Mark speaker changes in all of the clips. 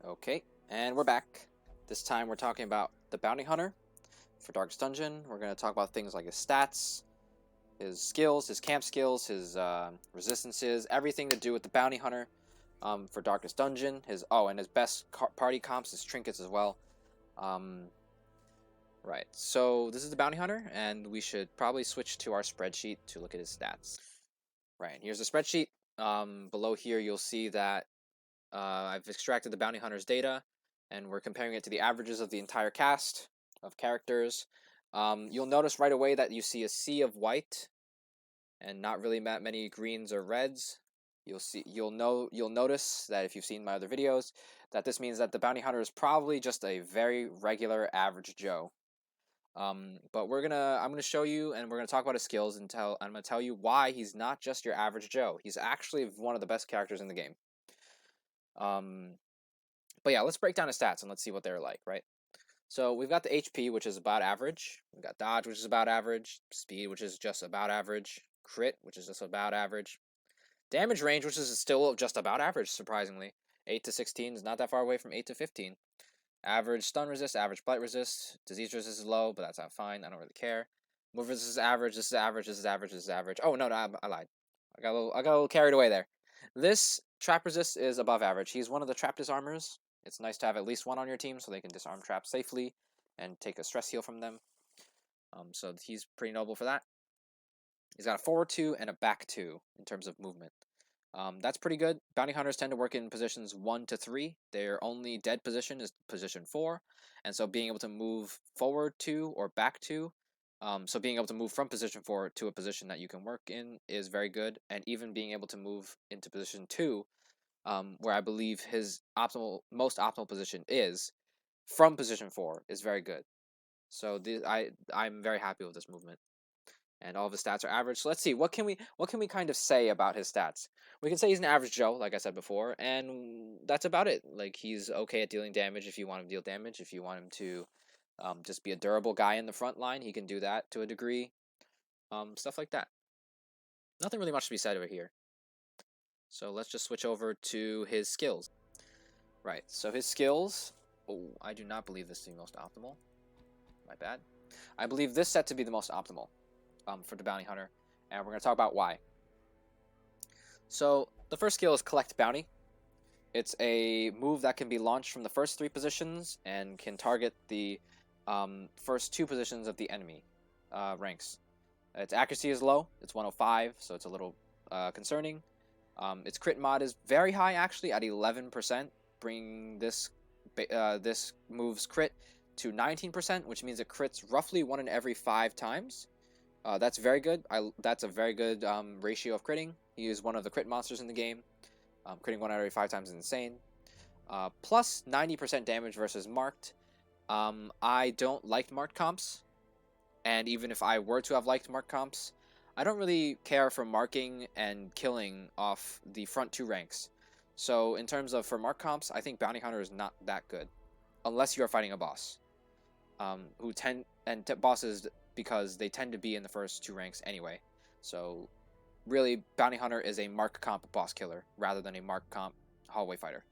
Speaker 1: Okay, and we're back. This time we're talking about the Bounty Hunter for Darkest Dungeon. We're going to talk about things like his stats, his skills, his camp skills, his resistances, everything to do with the Bounty Hunter for Darkest Dungeon. And his best party comps, his trinkets as well. Right, so this is the Bounty Hunter, and we should probably switch to our spreadsheet to look at his stats. Right, here's the spreadsheet. Below here you'll see that I've extracted the Bounty Hunter's data, and we're comparing it to the averages of the entire cast of characters. You'll notice right away that you see a sea of white, and not really that many greens or reds. You'll notice that if you've seen my other videos, that this means that the Bounty Hunter is probably just a very regular average Joe. But I'm gonna show you, and we're gonna talk about his skills, and I'm gonna tell you why he's not just your average Joe. He's actually one of the best characters in the game. But yeah, let's break down his stats and let's see what they're like, right? So we've got the HP, which is about average. We've got dodge, which is about average. Speed, which is just about average. Crit, which is just about average. Damage range, which is still just about average, surprisingly. 8 to 16 is not that far away from 8 to 15. Average stun resist, average blight resist. Disease resist is low, but that's not fine. I don't really care. Move resist is average, this is average, this is average, this is average. Oh, no, I lied. I got a little carried away there. This trap resist is above average. He's one of the trap disarmers. It's nice to have at least one on your team so they can disarm traps safely and take a stress heal from them. So he's pretty noble for that. He's got a forward 2 and a back 2 in terms of movement. That's pretty good. Bounty hunters tend to work in positions 1 to 3. Their only dead position is position 4. And so being able to move forward 2 or back 2, so being able to move from position 4 to a position that you can work in is very good. And even being able to move into position 2, where I believe his most optimal position is, from position 4 is very good. So I'm very happy with this movement. And all of his stats are average. So let's see, what can we kind of say about his stats? We can say he's an average Joe, like I said before, and that's about it. Like, he's okay at dealing damage if you want him to deal damage. If you want him to just be a durable guy in the front line, he can do that to a degree. Stuff like that. Nothing really much to be said over here. So let's just switch over to his skills. Right, so his skills... Oh, I do not believe this to be most optimal. My bad. I believe this set to be the most optimal for the Bounty Hunter, and we're going to talk about why. So the first skill is Collect Bounty. It's a move that can be launched from the first 3 positions and can target the first 2 positions of the enemy ranks. Its accuracy is low. It's 105, so it's a little concerning. Its crit mod is very high, actually, at 11%, bringing this move's crit to 19%, which means it crits roughly 1 in every 5 times. That's very good. That's a very good ratio of critting. He is one of the crit monsters in the game. Critting 1 out of every 5 times is insane. Plus 90% damage versus marked. I don't like marked comps, and even if I were to have liked marked comps, I don't really care for marking and killing off the front 2 ranks. So in terms of for marked comps, I think Bounty Hunter is not that good, unless you are fighting a boss. Bosses, because they tend to be in the first 2 ranks anyway. So really, Bounty Hunter is a mark comp boss killer rather than a mark comp hallway fighter.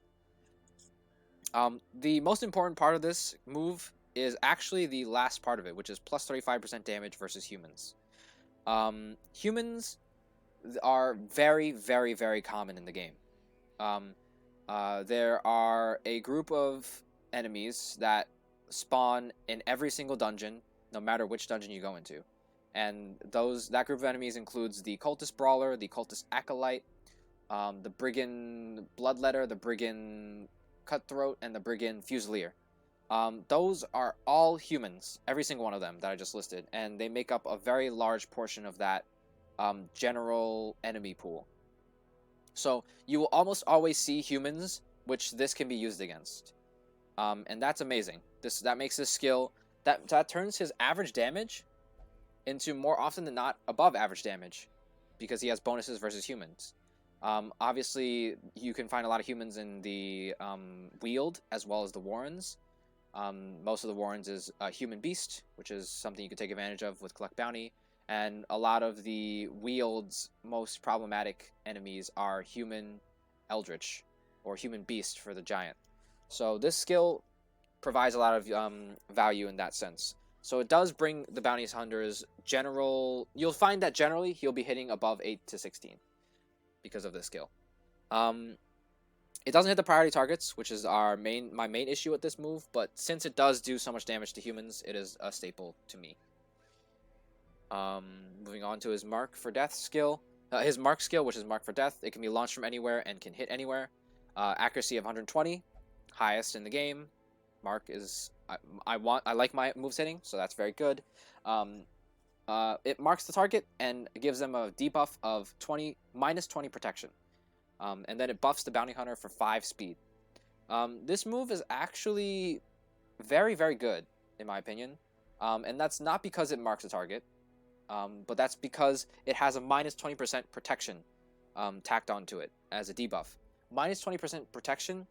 Speaker 1: The most important part of this move is actually the last part of it, which is plus 35% damage versus humans. Humans are very, very, very common in the game. There are a group of enemies that spawn in every single dungeon, no matter which dungeon you go into. And that group of enemies includes the Cultist Brawler, the Cultist Acolyte, the Brigand Bloodletter, the Brigand Cutthroat, and the Brigand Fusilier. Those are all humans, every single one of them that I just listed, and they make up a very large portion of that general enemy pool. So you will almost always see humans, which this can be used against. And that's amazing. That makes this skill... That turns his average damage into, more often than not, above average damage, because he has bonuses versus humans. Obviously, you can find a lot of humans in the Wield, as well as the Warrens. Most of the Warrens is a Human Beast, which is something you can take advantage of with Collect Bounty. And a lot of the Wield's most problematic enemies are Human Eldritch, or Human Beast for the Giant. So this skill provides a lot of value in that sense. So it does bring the bounty hunter's general. You'll find that generally he'll be hitting above 8 to 16 because of this skill. It doesn't hit the priority targets, which is my main issue with this move. But since it does do so much damage to humans, it is a staple to me. Moving on to his Mark for Death skill. His Mark skill, which is Mark for Death, it can be launched from anywhere and can hit anywhere. Accuracy of 120, highest in the game. Mark is I like my moves hitting, so that's very good. It marks the target and gives them a debuff of minus 20 protection. And then it buffs the bounty hunter for 5 speed. This move is actually very, very good, in my opinion. And that's not because it marks a target, but that's because it has a minus 20% protection tacked onto it as a debuff. Minus 20% protection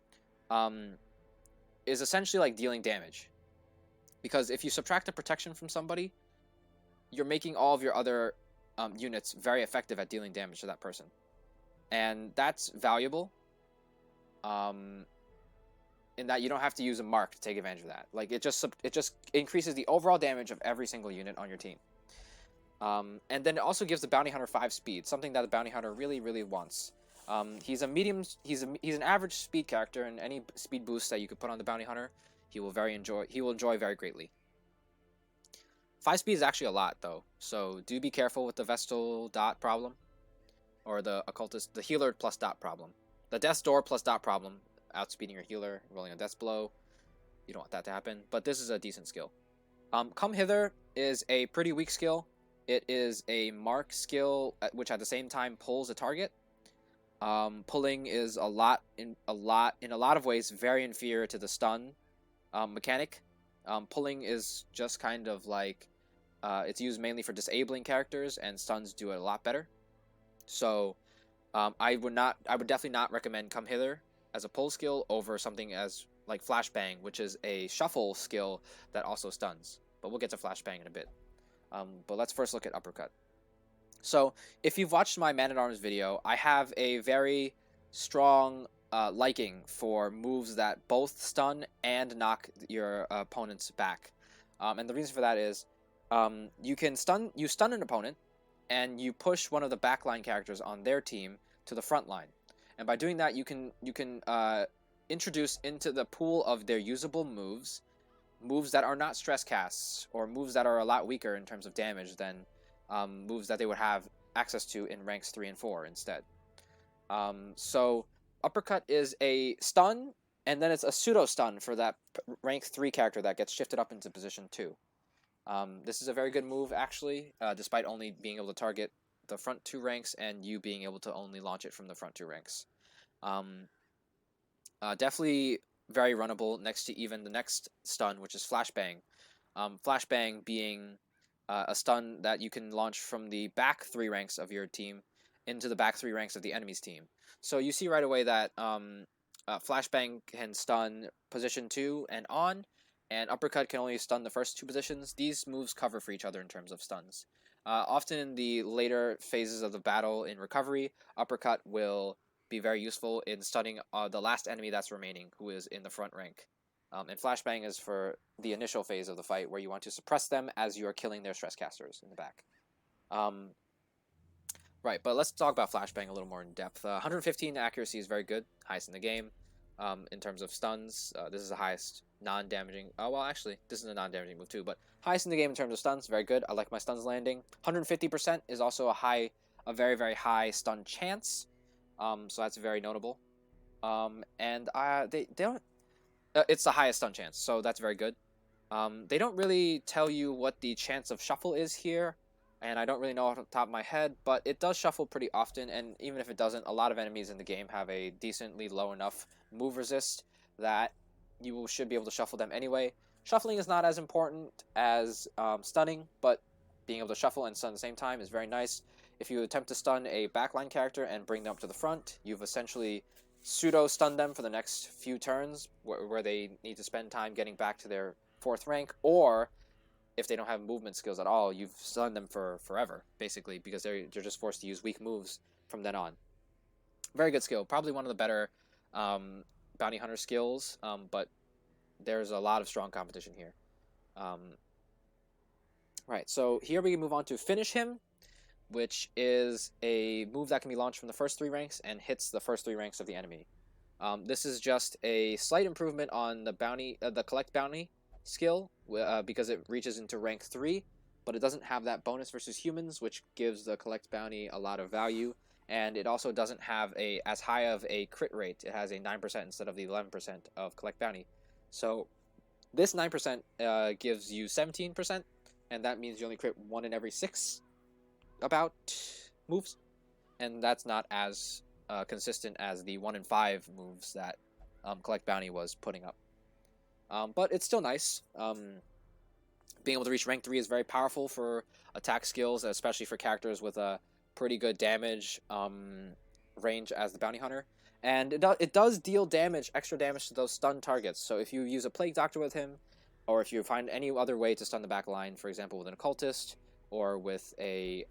Speaker 1: is essentially like dealing damage. Because if you subtract a protection from somebody, you're making all of your other units very effective at dealing damage to that person. And that's valuable in that you don't have to use a mark to take advantage of that. Like it just increases the overall damage of every single unit on your team. And then it also gives the bounty hunter 5 speed, something that the bounty hunter really, really wants. He's an average speed character, and any speed boost that you could put on the bounty hunter, he will enjoy very greatly. 5 speed is actually a lot though, so do be careful with the Vestal dot problem. Or the occultist, the healer plus dot problem. The death's door plus dot problem, outspeeding your healer, rolling a death's blow. You don't want that to happen, but this is a decent skill. Come Hither is a pretty weak skill. It is a mark skill, which at the same time pulls a target. Pulling is in a lot of ways very inferior to the stun mechanic. Pulling is just kind of like it's used mainly for disabling characters, and stuns do it a lot better. So I would definitely not recommend Come Hither as a pull skill over something as like Flashbang, which is a shuffle skill that also stuns. But we'll get to Flashbang in a bit. But let's first look at Uppercut. So if you've watched my Man-at-Arms video, I have a very strong liking for moves that both stun and knock your opponents back. And the reason for that is you stun an opponent, and you push one of the backline characters on their team to the front line. And by doing that, you can introduce into the pool of their usable moves that are not stress casts, or moves that are a lot weaker in terms of damage than moves that they would have access to in ranks 3 and 4 instead. So Uppercut is a stun, and then it's a pseudo stun for that rank 3 character that gets shifted up into position 2. This is a very good move, actually, despite only being able to target the front 2 ranks and you being able to only launch it from the front 2 ranks. Definitely very runnable next to even the next stun, which is Flashbang. Flashbang being a stun that you can launch from the back 3 ranks of your team into the back 3 ranks of the enemy's team. So you see right away that Flashbang can stun position 2 and on, and Uppercut can only stun the first 2 positions. These moves cover for each other in terms of stuns. Often in the later phases of the battle in recovery, Uppercut will be very useful in stunning the last enemy that's remaining, who is in the front rank. And Flashbang is for the initial phase of the fight, where you want to suppress them as you are killing their stress casters in the back. Right, but let's talk about Flashbang a little more in depth. 115 accuracy is very good, highest in the game. In terms of stuns, this is the highest non-damaging. Oh, well, actually, this is a non-damaging move too, but highest in the game in terms of stuns, very good. I like my stuns landing. 150% is also a very, very high stun chance. So that's very notable. And they don't. It's the highest stun chance, so that's very good. They don't really tell you what the chance of shuffle is here, and I don't really know off the top of my head, but it does shuffle pretty often, and even if it doesn't, a lot of enemies in the game have a decently low enough move resist that you should be able to shuffle them anyway. Shuffling is not as important as stunning, but being able to shuffle and stun at the same time is very nice. If you attempt to stun a backline character and bring them up to the front, you've essentially pseudo-stunned them for the next few turns, where they need to spend time getting back to their 4th rank, or if they don't have movement skills at all, you've stunned them for forever, basically, because they're just forced to use weak moves from then on. Very good skill. Probably one of the better bounty hunter skills, but there's a lot of strong competition here. Right, so here we can move on to Finish Him, which is a move that can be launched from the first 3 ranks and hits the first 3 ranks of the enemy. This is just a slight improvement on the the collect bounty skill, because it reaches into rank 3, but it doesn't have that bonus versus humans, which gives the collect bounty a lot of value, and it also doesn't have as high of a crit rate. It has a 9% instead of the 11% of collect bounty. So this 9% gives you 17%, and that means you only crit 1 in every 6 about moves, and that's not as consistent as the 1 in 5 moves that Collect Bounty was putting up. But it's still nice. Being able to reach rank 3 is very powerful for attack skills, especially for characters with a pretty good damage range as the Bounty Hunter. And it does deal damage, extra damage to those stunned targets. So if you use a Plague Doctor with him, or if you find any other way to stun the back line, for example with an Occultist, or with a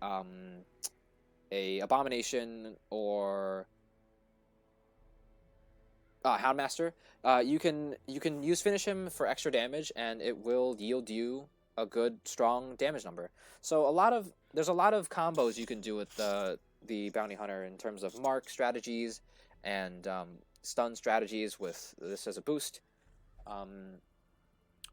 Speaker 1: Abomination, or Houndmaster, you can use Finish Him for extra damage, and it will yield you a good strong damage number. So there's a lot of combos you can do with the Bounty Hunter in terms of mark strategies and stun strategies with this as a boost.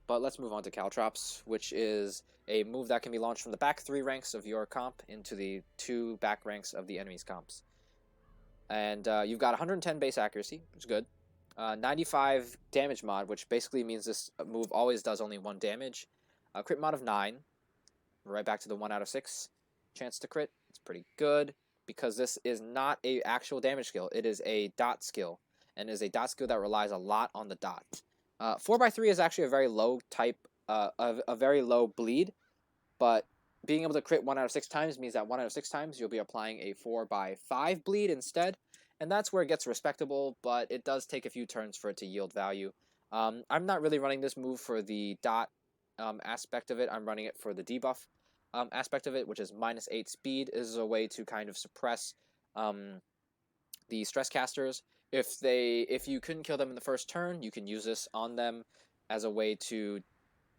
Speaker 1: But let's move on to Caltrops, which is a move that can be launched from the back 3 ranks of your comp into the 2 back ranks of the enemy's comps. And you've got 110 base accuracy, which is good. 95 damage mod, which basically means this move always does only 1 damage. Crit mod of 9, right back to the 1 out of 6 chance to crit. It's pretty good, because this is not a actual damage skill. It is a dot skill, and is a dot skill that relies a lot on the dot. 4x3 is actually a very low type, a very low bleed, but being able to crit 1 out of 6 times means that 1 out of 6 times you'll be applying a 4x5 bleed instead, and that's where it gets respectable, but it does take a few turns for it to yield value. I'm not really running this move for the dot aspect of it. I'm running it for the debuff aspect of it, which is -8 speed. This is a way to kind of suppress the stress casters. If you couldn't kill them in the first turn, you can use this on them as a way to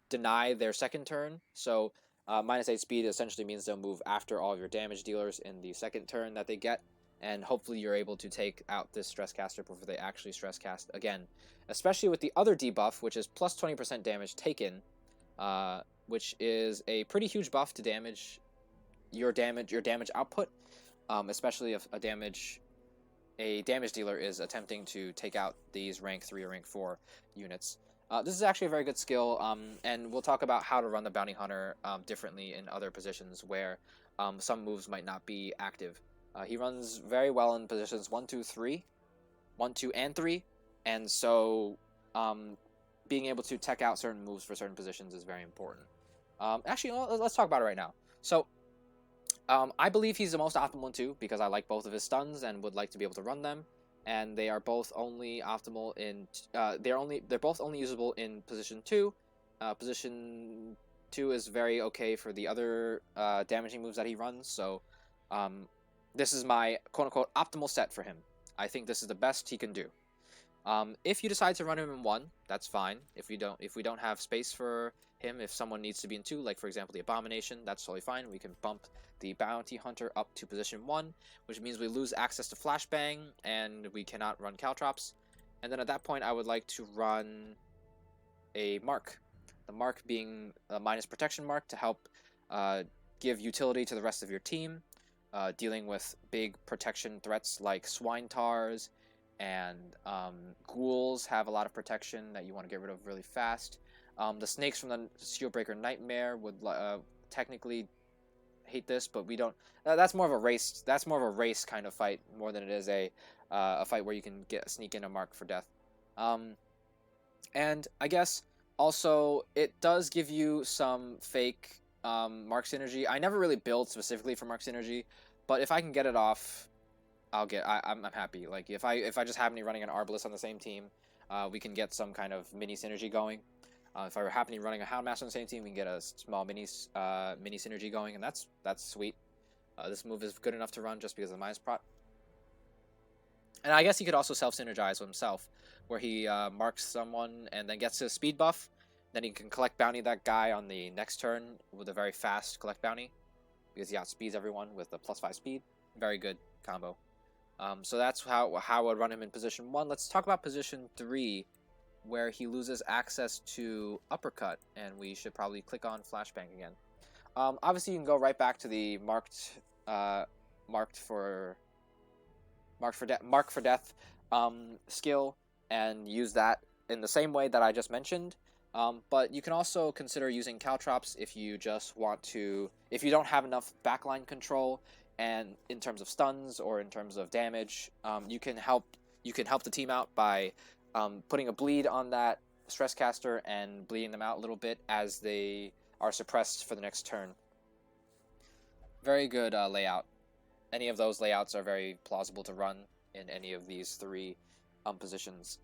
Speaker 1: deny their second turn. So -8 speed essentially means they'll move after all of your damage dealers in the second turn that they get, and hopefully you're able to take out this stress caster before they actually stress cast again. Especially with the other debuff, which is plus 20% damage taken, which is a pretty huge buff to your damage output, especially if a damage dealer is attempting to take out these rank 3 or rank 4 units. This is actually a very good skill, and we'll talk about how to run the Bounty Hunter differently in other positions where some moves might not be active. He runs very well in positions 1, 2, 3, 1, 2, and 3, and so being able to tech out certain moves for certain positions is very important. Actually, let's talk about it right now. So I believe he's the most optimal in 2 because I like both of his stuns and would like to be able to run them, and they are both only optimal in they're both only usable in position 2. Position 2 is very okay for the other damaging moves that he runs, so this is my quote-unquote optimal set for him. I think this is the best he can do. If you decide to run him in 1, that's fine. If we don't have space for him, if someone needs to be in 2, like for example the Abomination, that's totally fine. We can bump the Bounty Hunter up to position 1, which means we lose access to Flashbang and we cannot run Caltrops. And then at that point I would like to run a Mark. The Mark being a minus protection mark to help give utility to the rest of your team, dealing with big protection threats like Swine Tars, and ghouls have a lot of protection that you want to get rid of really fast. The snakes from the Shieldbreaker Nightmare would technically hate this, but we don't. That's more of a race. That's more of a race kind of fight more than it is a fight where you can sneak in a mark for death. And I guess also it does give you some fake mark synergy. I never really build specifically for mark synergy, but if I can get it off, I'm happy. Like if I just happen to be running an Arbalest on the same team, we can get some kind of mini synergy going. If I happen to be running a Houndmaster on the same team, we can get a small mini synergy going, and that's sweet. This move is good enough to run just because of the minus prot. And I guess he could also self-synergize with himself, where he marks someone and then gets his speed buff. Then he can collect bounty that guy on the next turn with a very fast collect bounty, because he outspeeds everyone with a +5 speed. Very good combo. So that's how I would run him in position 1. Let's talk about position 3, where he loses access to uppercut, and we should probably click on flashbang again. Obviously, you can go right back to the mark for death skill and use that in the same way that I just mentioned. But you can also consider using Caltrops if you just want to, if you don't have enough backline control, and in terms of stuns or in terms of damage, you can help the team out by putting a bleed on that stress caster and bleeding them out a little bit as they are suppressed for the next turn. Very good layout. Any of those layouts are very plausible to run in any of these 3 positions.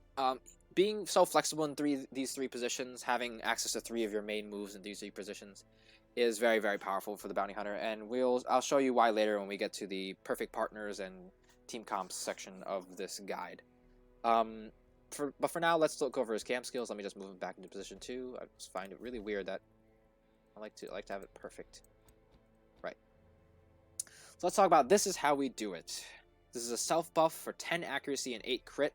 Speaker 1: Being so flexible in these three positions, having access to 3 of your main moves in these 3 positions, is very, very powerful for the bounty hunter, and I'll show you why later when we get to the perfect partners and team comps section of this guide. But for now, let's look over his camp skills. Let me just move him back into position 2. I just find it really weird that I like to have it perfect. Right. So let's talk about this is how we do it. This is a self buff for 10 accuracy and 8 crit.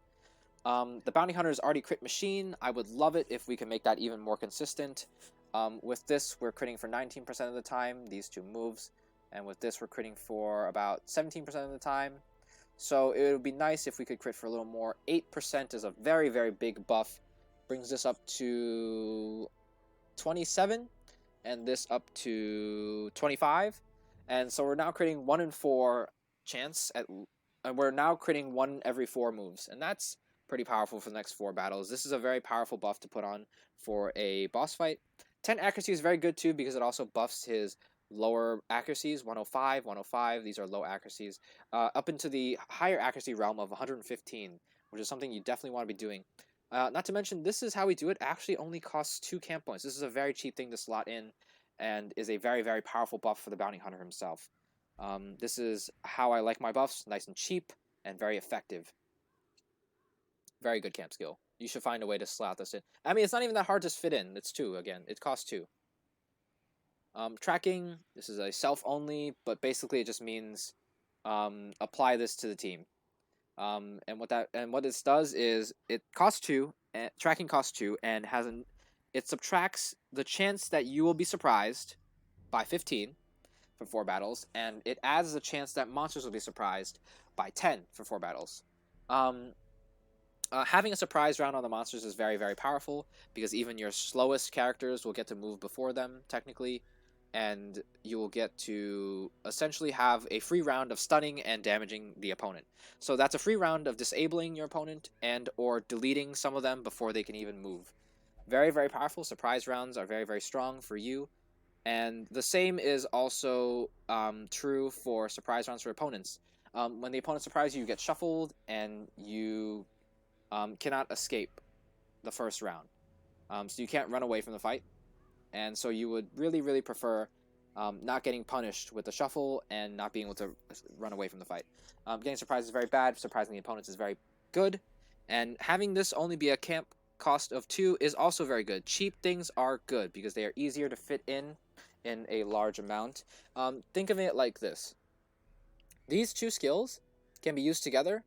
Speaker 1: The bounty hunter is already crit machine. I would love it if we can make that even more consistent. With this, we're critting for 19% of the time, these 2 moves. And with this, we're critting for about 17% of the time. So it would be nice if we could crit for a little more. 8% is a very, very big buff. Brings this up to 27, and this up to 25. And so we're now critting 1 in 4 chance, and we're now critting 1 every 4 moves. And that's pretty powerful for the next 4 battles. This is a very powerful buff to put on for a boss fight. 10 accuracy is very good too, because it also buffs his lower accuracies, 105, 105, these are low accuracies, up into the higher accuracy realm of 115, which is something you definitely want to be doing. Not to mention, this is how we do it, actually only costs 2 camp points. This is a very cheap thing to slot in, and is a very, very powerful buff for the bounty hunter himself. This is how I like my buffs, nice and cheap, and very effective. Very good camp skill. You should find a way to slot this in. I mean, it's not even that hard to fit in. It's 2, again. It costs 2. Tracking, this is a self-only, but basically it just means apply this to the team. And what this does is it costs 2, and tracking costs 2, and it subtracts the chance that you will be surprised by 15 for 4 battles, and it adds the chance that monsters will be surprised by 10 for 4 battles. Having a surprise round on the monsters is very, very powerful, because even your slowest characters will get to move before them, technically, and you will get to essentially have a free round of stunning and damaging the opponent. So that's a free round of disabling your opponent and or deleting some of them before they can even move. Very, very powerful. Surprise rounds are very, very strong for you. And the same is also true for surprise rounds for opponents. When the opponent surprises you, you get shuffled, and you cannot escape the first round. So you can't run away from the fight. And so you would really, really prefer not getting punished with the shuffle and not being able to run away from the fight. Getting surprised is very bad. Surprising the opponents is very good. And having this only be a camp cost of 2 is also very good. Cheap things are good because they are easier to fit in a large amount. Think of it like this. These 2 skills can be used together,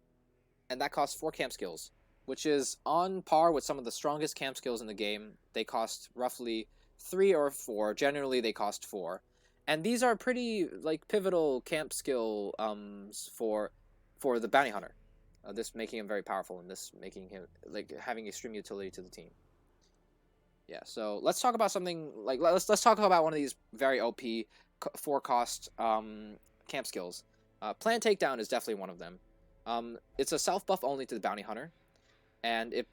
Speaker 1: and that costs 4 camp skills, which is on par with some of the strongest camp skills in the game. They cost roughly 3 or 4. Generally, they cost 4. And these are pretty pivotal camp skill for the bounty hunter. This making him very powerful, and this making him having extreme utility to the team. Yeah, so let's talk about something let's talk about one of these very OP 4 cost camp skills. Plan takedown is definitely one of them. It's a self buff only to the bounty hunter, and it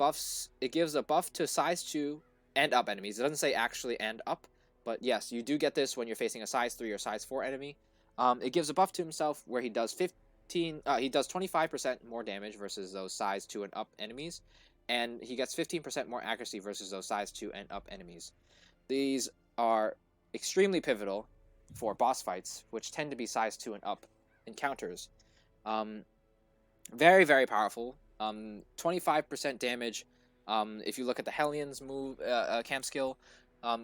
Speaker 1: gives a buff to size 2 and up enemies. It doesn't say actually and up, but yes, you do get this when you're facing a size 3 or size 4 enemy. It gives a buff to himself where he does 25% more damage versus those size 2 and up enemies, and he gets 15% more accuracy versus those size 2 and up enemies. These are extremely pivotal for boss fights, which tend to be size 2 and up encounters. Very, very powerful. 25% damage. If you look at the Hellions move camp skill,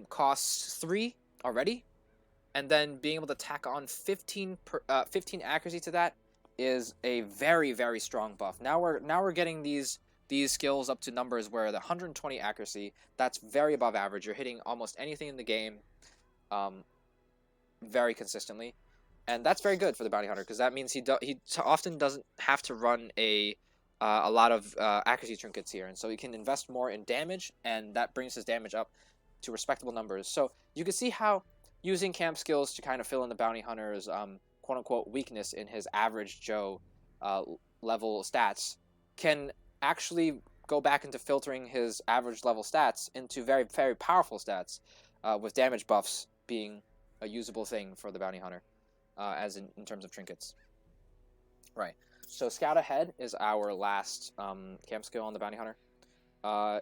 Speaker 1: costs 3 already, and then being able to tack on 15 accuracy to that is a very, very strong buff. Now we're getting these skills up to numbers where the 120 accuracy, that's very above average. You're hitting almost anything in the game, um, very consistently, and that's very good for the bounty hunter because that means he often doesn't have to run a lot of accuracy trinkets here, and so he can invest more in damage, and that brings his damage up to respectable numbers. So you can see how using camp skills to kind of fill in the bounty hunter's quote unquote weakness in his average Joe uh, level stats can actually go back into filtering his average level stats into very, very powerful stats, with damage buffs being a usable thing for the bounty hunter, as in terms of trinkets. Right. So Scout Ahead is our last camp skill on the bounty hunter.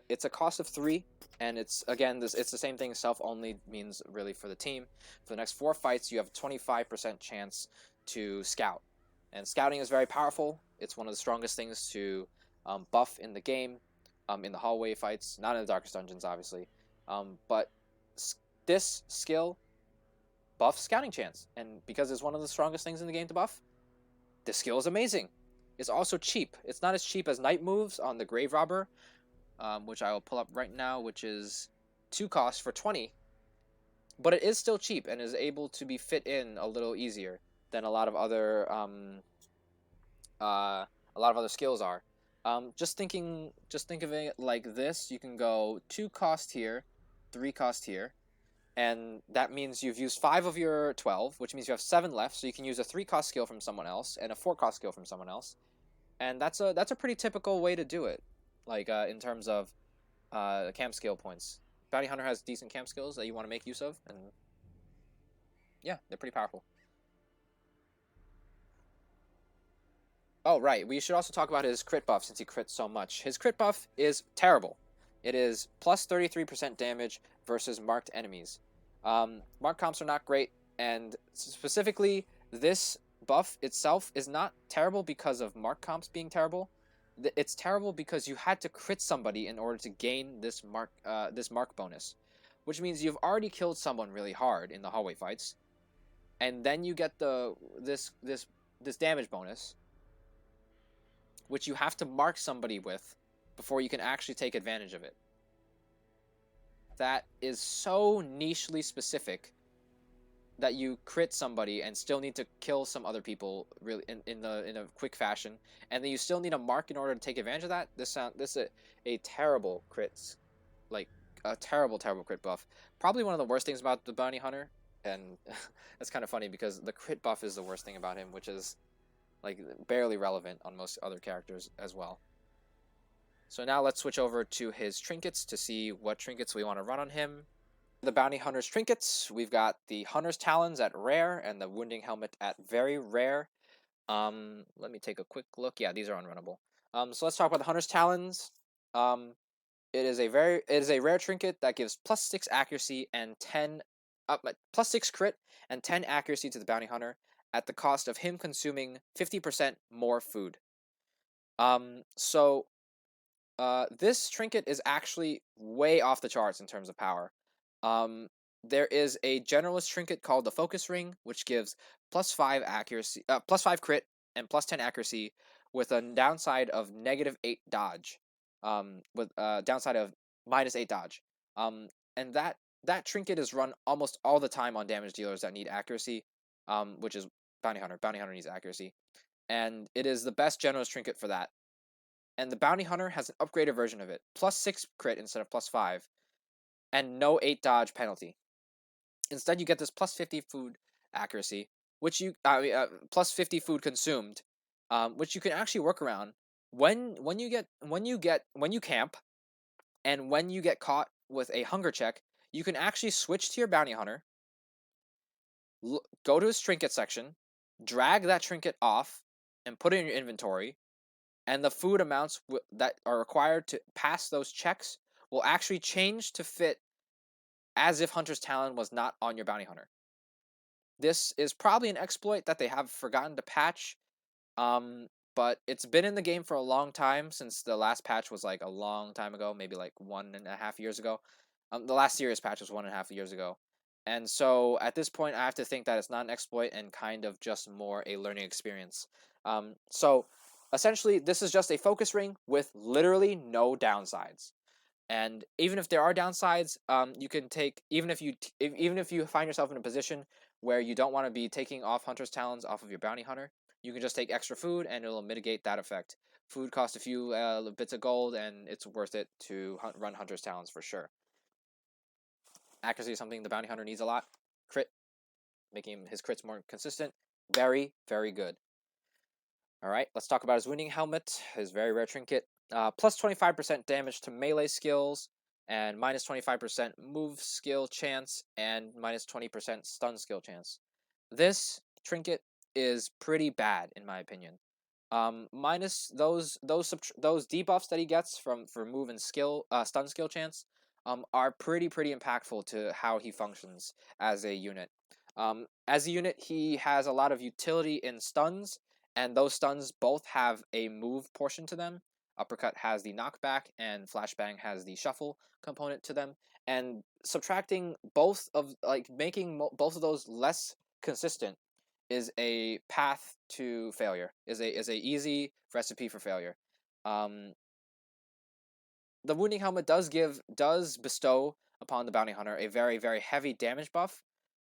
Speaker 1: It's a cost of 3, and it's the same thing. Self only means really for the team. For the next 4 fights, you have a 25% chance to scout, and scouting is very powerful. It's one of the strongest things to buff in the game, in the hallway fights, not in the darkest dungeons, obviously, but this skill buff scouting chance, and because it's one of the strongest things in the game to buff, this skill is amazing. It's also cheap. It's not as cheap as night moves on the Grave Robber, which I will pull up right now, which is 2 costs for 20, but it is still cheap and is able to be fit in a little easier than a lot of other skills are. Just think of it like this: you can go 2 cost here, 3 cost here, and that means you've used 5 of your 12, which means you have 7 left. So you can use a 3 cost skill from someone else and a 4 cost skill from someone else, and that's a pretty typical way to do it. Like in terms of camp skill points, Bounty Hunter has decent camp skills that you want to make use of, and yeah, they're pretty powerful. Oh, right. We should also talk about his crit buff since he crits so much. His crit buff is terrible. It is plus 33% damage versus marked enemies. Marked comps are not great, and specifically, this buff itself is not terrible because of marked comps being terrible. It's terrible because you had to crit somebody in order to gain this mark bonus, which means you've already killed someone really hard in the hallway fights, and then you get this damage bonus, which you have to mark somebody with before you can actually take advantage of it. That is so nichely specific that you crit somebody and still need to kill some other people really in a quick fashion, and then you still need a mark in order to take advantage of that. This is a terrible crit, like a terrible crit buff. Probably one of the worst things about the bounty hunter, and that's kind of funny because the crit buff is the worst thing about him, which is like barely relevant on most other characters as well. So now let's switch over to his trinkets to see what trinkets we want to run on him. The bounty hunter's trinkets, we've got the hunter's talons at rare and the wounding helmet at very rare. Let me take a quick look. Yeah, these are unrunnable. So let's talk about the hunter's talons. It is a rare trinket that gives +6 accuracy and 10 +6 crit and 10 accuracy to the bounty hunter at the cost of him consuming 50% more food. So this trinket is actually way off the charts in terms of power. There is a generalist trinket called the Focus Ring, which gives +5 accuracy, +5 crit, and +10 accuracy, with a downside of -8 dodge, with a downside of -8 dodge. And that trinket is run almost all the time on damage dealers that need accuracy, which is Bounty Hunter. Bounty Hunter needs accuracy, and it is the best generalist trinket for that. And the Bounty Hunter has an upgraded version of it, +6 crit instead of +5, and no 8 dodge penalty. Instead, you get this +50 food accuracy, which you +50 food consumed, which you can actually work around when you camp, and when you get caught with a hunger check. You can actually switch to your Bounty Hunter, go to his trinket section, drag that trinket off, and put it in your inventory, and the food amounts that are required to pass those checks will actually change to fit as if Hunter's Talon was not on your Bounty Hunter. This is probably an exploit that they have forgotten to patch, but it's been in the game for a long time since the last patch was like a long time ago, maybe like 1.5 years ago. The last serious patch was 1.5 years ago. And so at this point, I have to think that it's not an exploit and kind of just more a learning experience. So essentially, this is just a focus ring with literally no downsides. And even if there are downsides, you can take even if you find yourself in a position where you don't want to be taking off Hunter's Talons off of your bounty hunter, you can just take extra food and it'll mitigate that effect. Food costs a few bits of gold, and it's worth it to run Hunter's Talons for sure. Accuracy is something the bounty hunter needs a lot. Crit, making his crits more consistent. Very, very good. All right, let's talk about his wounding helmet, his very rare trinket. Plus 25% damage to melee skills, and minus 25% move skill chance, and minus 20% stun skill chance. This trinket is pretty bad in my opinion. Minus those debuffs that he gets for move and skill stun skill chance are pretty impactful to how he functions as a unit. As a unit, he has a lot of utility in stuns, and those stuns both have a move portion to them. Uppercut has the knockback, and Flashbang has the shuffle component to them. And subtracting both of making both of those less consistent is a path to failure. Is a easy recipe for failure. The wounding helmet does bestow upon the bounty hunter a very heavy damage buff,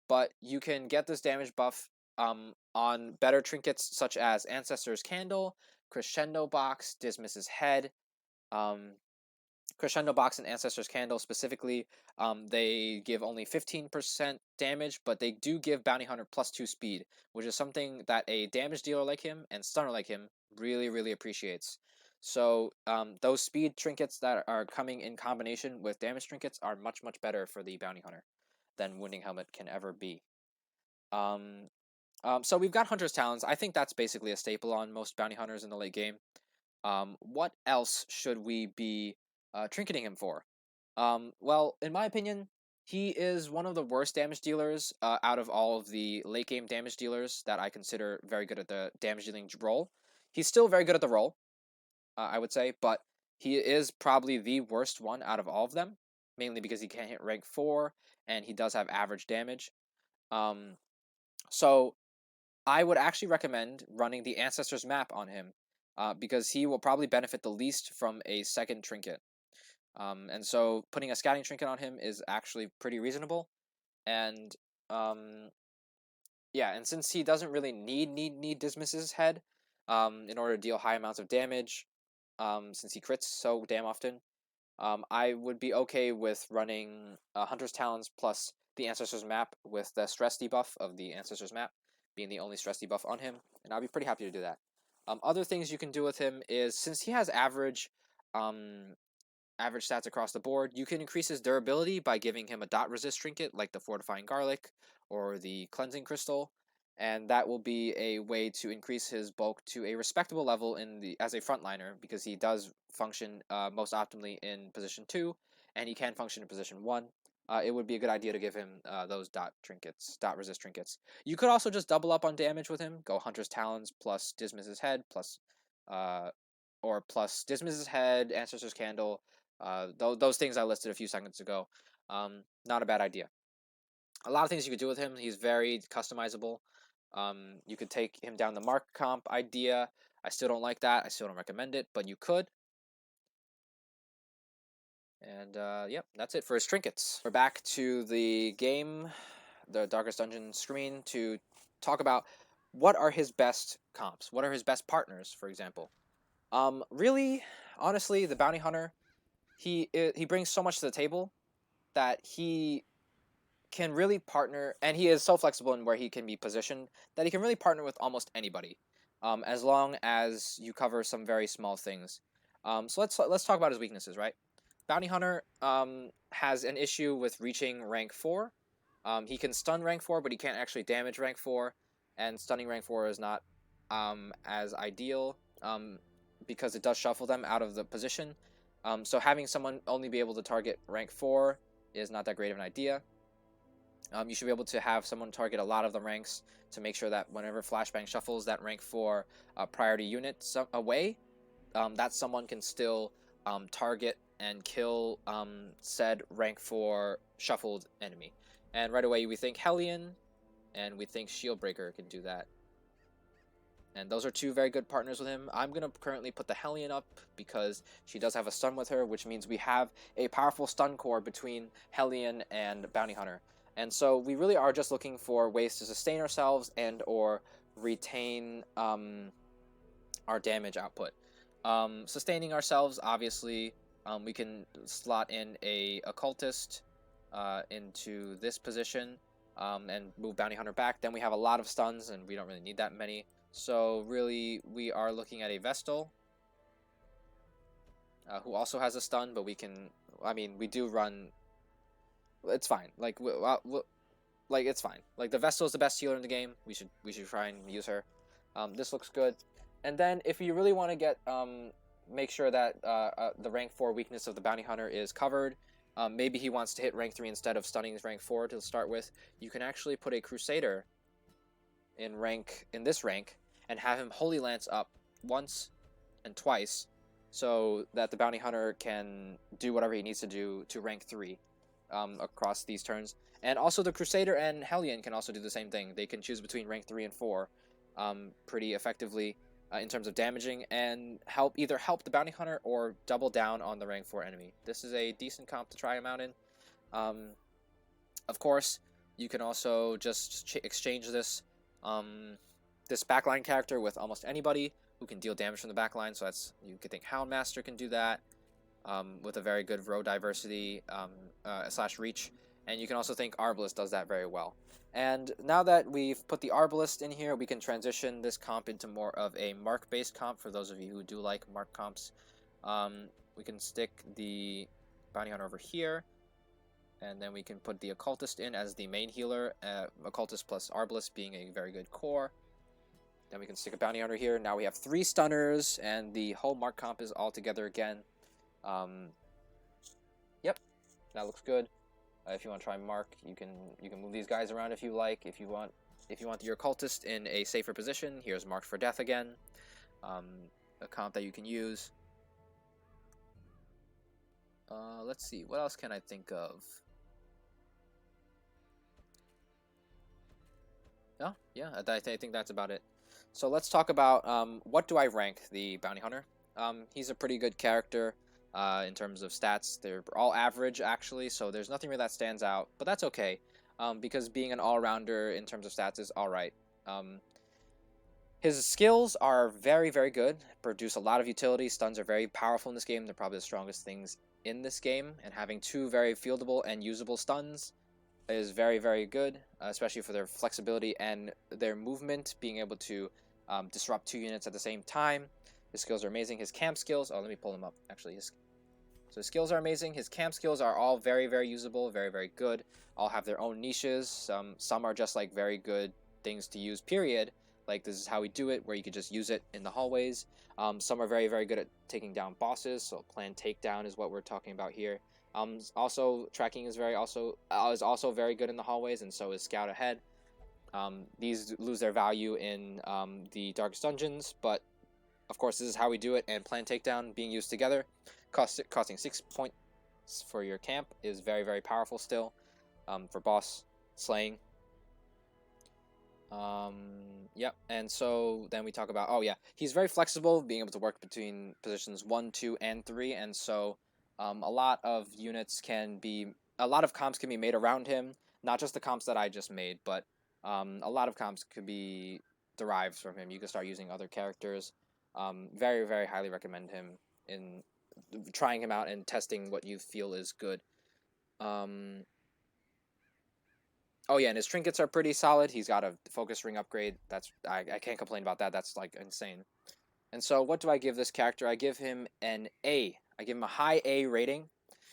Speaker 1: but you can get this damage buff on better trinkets such as Ancestor's Candle, Crescendo Box, Dismiss's Head. Crescendo Box and Ancestor's Candle specifically, they give only 15% damage, but they do give Bounty Hunter +2 speed, which is something that a damage dealer like him and stunner like him really appreciates. So those speed trinkets that are coming in combination with damage trinkets are much better for the Bounty Hunter than Wounding Helmet can ever be. So we've got Hunter's Talons. I think that's basically a staple on most Bounty Hunters in the late game. What else should we be trinketing him for? Well, in my opinion, he is one of the worst damage dealers out of all of the late game damage dealers that I consider very good at the damage dealing role. He's still very good at the role, I would say, but he is probably the worst one out of all of them, mainly because he can't hit rank 4 and he does have average damage. So I would actually recommend running the Ancestors map on him, because he will probably benefit the least from a second trinket. And so putting a scouting trinket on him is actually pretty reasonable. And yeah, and since he doesn't really need Dismiss's Head in order to deal high amounts of damage, since he crits so damn often, I would be okay with running Hunter's Talons plus the Ancestors map with the stress debuff of the Ancestors map being the only stress debuff on him, and I'll be pretty happy to do that. Other things you can do with him is, since he has average stats across the board, you can increase his durability by giving him a dot resist trinket like the Fortifying Garlic or the Cleansing Crystal, and that will be a way to increase his bulk to a respectable level as a frontliner, because he does function most optimally in position 2, and he can function in position 1. It would be a good idea to give him those dot resist trinkets. You could also just double up on damage with him. Go Hunter's Talons plus Dismiss's Head plus Dismiss's Head, Ancestor's Candle. Those things I listed a few seconds ago. Not a bad idea. A lot of things you could do with him. He's very customizable. You could take him down the mark comp idea. I still don't like that. I still don't recommend it, but you could. And yep, that's it for his trinkets. We're back to the game, the Darkest Dungeon screen, to talk about what are his best comps. What are his best partners, for example? Really, honestly, the Bounty Hunter, he brings so much to the table that he can really partner, and he is so flexible in where he can be positioned that he can really partner with almost anybody, as long as you cover some very small things. So let's talk about his weaknesses, right? Bounty Hunter has an issue with reaching rank 4. He can stun rank 4, but he can't actually damage rank 4, and stunning rank 4 is not as ideal because it does shuffle them out of the position. So having someone only be able to target rank 4 is not that great of an idea. You should be able to have someone target a lot of the ranks to make sure that whenever Flashbang shuffles that rank 4 priority unit away, that someone can still target and kill said rank 4 shuffled enemy. And right away we think Hellion, and we think Shieldbreaker can do that. And those are two very good partners with him. I'm going to currently put the Hellion up because she does have a stun with her, which means we have a powerful stun core between Hellion and Bounty Hunter. And so we really are just looking for ways to sustain ourselves and or retain our damage output. Sustaining ourselves, obviously, we can slot in a Occultist into this position and move Bounty Hunter back. Then we have a lot of stuns, and we don't really need that many. So really, we are looking at a Vestal, who also has a stun, but we can. I mean, we do run. It's fine. Like, like it's fine. Like the Vestal is the best healer in the game. We should try and use her. This looks good. And then if you really want to get make sure that the rank 4 weakness of the Bounty Hunter is covered. Maybe he wants to hit rank 3 instead of stunning his rank 4 to start with. You can actually put a Crusader in this rank and have him Holy Lance up once and twice so that the Bounty Hunter can do whatever he needs to do to rank 3 across these turns. And also the Crusader and Hellion can also do the same thing. They can choose between rank 3 and 4 pretty effectively in terms of damaging and either help the Bounty Hunter or double down on the rank 4 enemy. This is a decent comp to try him out in. Of course, you can also just exchange this this backline character with almost anybody who can deal damage from the backline. So that's, you could think Houndmaster can do that with a very good row diversity / reach, and you can also think Arbalest does that very well. And now that we've put the Arbalest in here, we can transition this comp into more of a mark-based comp for those of you who do like mark comps. We can stick the Bounty Hunter over here, and then we can put the Occultist in as the main healer, Occultist plus Arbalest being a very good core. Then we can stick a Bounty Hunter here. Now we have 3 stunners, and the whole mark comp is all together again. Yep, that looks good. If you want to try mark, you can move these guys around if you like. If you want your Occultist in a safer position, here's Marked for Death again, a comp that you can use. Let's see, what else can I think of? Oh, yeah, I think that's about it. So let's talk about what do I rank the Bounty Hunter. He's a pretty good character in terms of stats. They're all average, actually, so there's nothing really that stands out, but that's okay, because being an all-rounder in terms of stats is alright. His skills are very, very good, produce a lot of utility. Stuns are very powerful in this game. They're probably the strongest things in this game, and having 2 very fieldable and usable stuns is very, very good, especially for their flexibility and their movement, being able to disrupt 2 units at the same time. His skills are amazing. His camp skills, let me pull them up, actually. So his skills are amazing. His camp skills are all very, very usable, very, very good. All have their own niches. Some are just like very good things to use, period. Like, this is how we do it, where you could just use it in the hallways. Some are very, very good at taking down bosses, so planned takedown is what we're talking about here. Also, tracking is also very good in the hallways, and so is Scout Ahead. These lose their value in the Darkest Dungeons, but of course this is how we do it, and planned takedown being used together, costing 6 points for your camp, is very, very powerful still for boss slaying. Yep, and so then we talk about, oh yeah, he's very flexible, being able to work between positions 1, 2, and 3, and so a lot of comps can be made around him, not just the comps that I just made, but a lot of comps could be derived from him. You can start using other characters. Very, very highly recommend him in trying him out and testing what you feel is good. Oh yeah, and his trinkets are pretty solid. He's got a focus ring upgrade. I can't complain about that. That's like insane. And so what do I give this character? I give him an A. I give him a high A rating.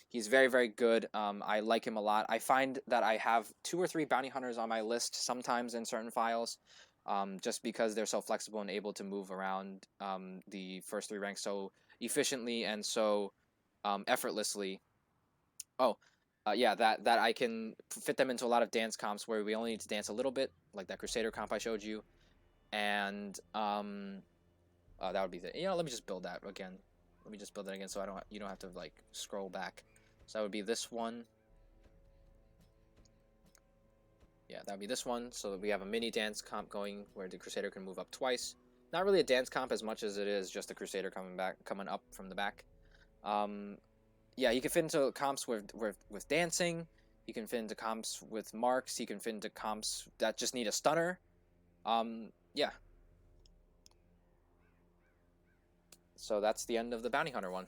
Speaker 1: He's very, very good. I like him a lot. I find that I have 2 or 3 bounty hunters on my list sometimes in certain files, just because they're so flexible and able to move around the first 3 ranks so efficiently and so effortlessly. Oh, yeah, that I can fit them into a lot of dance comps where we only need to dance a little bit, like that Crusader comp I showed you, and that would be the. Let me just build that again. Let me just build it again so you don't have to like scroll back. So that would be this one. Yeah, that would be this one. So that we have a mini dance comp going where the Crusader can move up twice. Not really a dance comp as much as it is just the Crusader coming up from the back. Yeah, you can fit into comps with dancing. You can fit into comps with marks. You can fit into comps that just need a stunner. Yeah. So that's the end of the Bounty Hunter one.